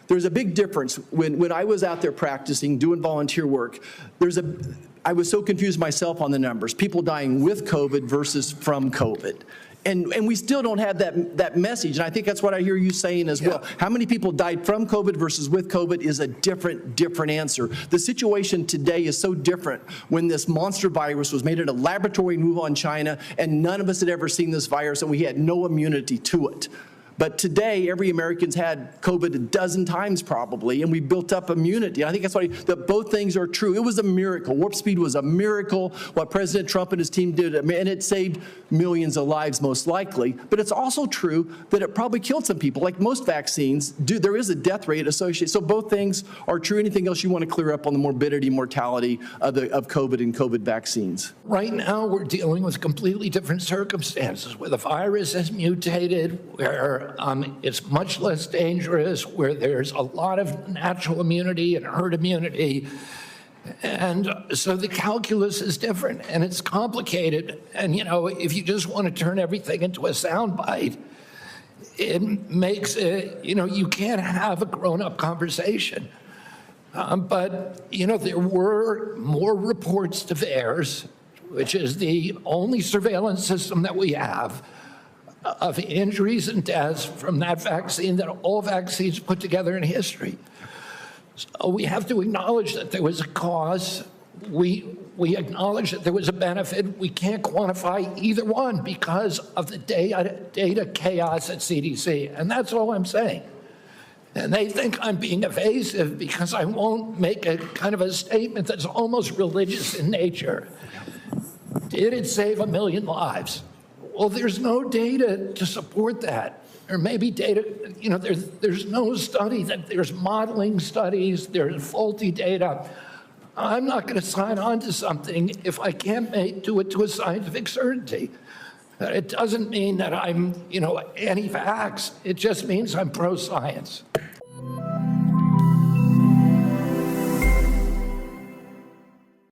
there's a big difference. When I was out there practicing, doing volunteer work, I was so confused myself on the numbers. People dying with COVID versus from COVID. And we still don't have that message, and I think that's what I hear you saying as well. How many people died from COVID versus with COVID is a different answer. The situation today is so different when this monster virus was made in a laboratory in Wuhan, China, and none of us had ever seen this virus, and we had no immunity to it. But today, every American's had COVID a dozen times probably, and we built up immunity. I think that's why that both things are true. It was a miracle. Warp speed was a miracle, what President Trump and his team did, and it saved millions of lives most likely. But it's also true that it probably killed some people. Like most vaccines do, there is a death rate associated. So both things are true. Anything else you want to clear up on the morbidity, mortality of COVID and COVID vaccines? Right now, we're dealing with completely different circumstances where the virus has mutated, where it's much less dangerous, where there's a lot of natural immunity and herd immunity. And so the calculus is different and it's complicated. And, if you just want to turn everything into a soundbite, it makes it, you can't have a grown-up conversation. But, there were more reports to VAERS, which is the only surveillance system that we have, of injuries and deaths from that vaccine that all vaccines put together in history. So we have to acknowledge that there was a cause. We acknowledge that there was a benefit. We can't quantify either one because of the data chaos at CDC, and that's all I'm saying. And they think I'm being evasive because I won't make a kind of a statement that's almost religious in nature. Did it save 1 million lives? Well, there's no data to support that. Or maybe data, there's no study, there's modeling studies, there's faulty data. I'm not going to sign on to something if I can't do it to a scientific certainty. It doesn't mean that I'm, anti-vax. It just means I'm pro-science.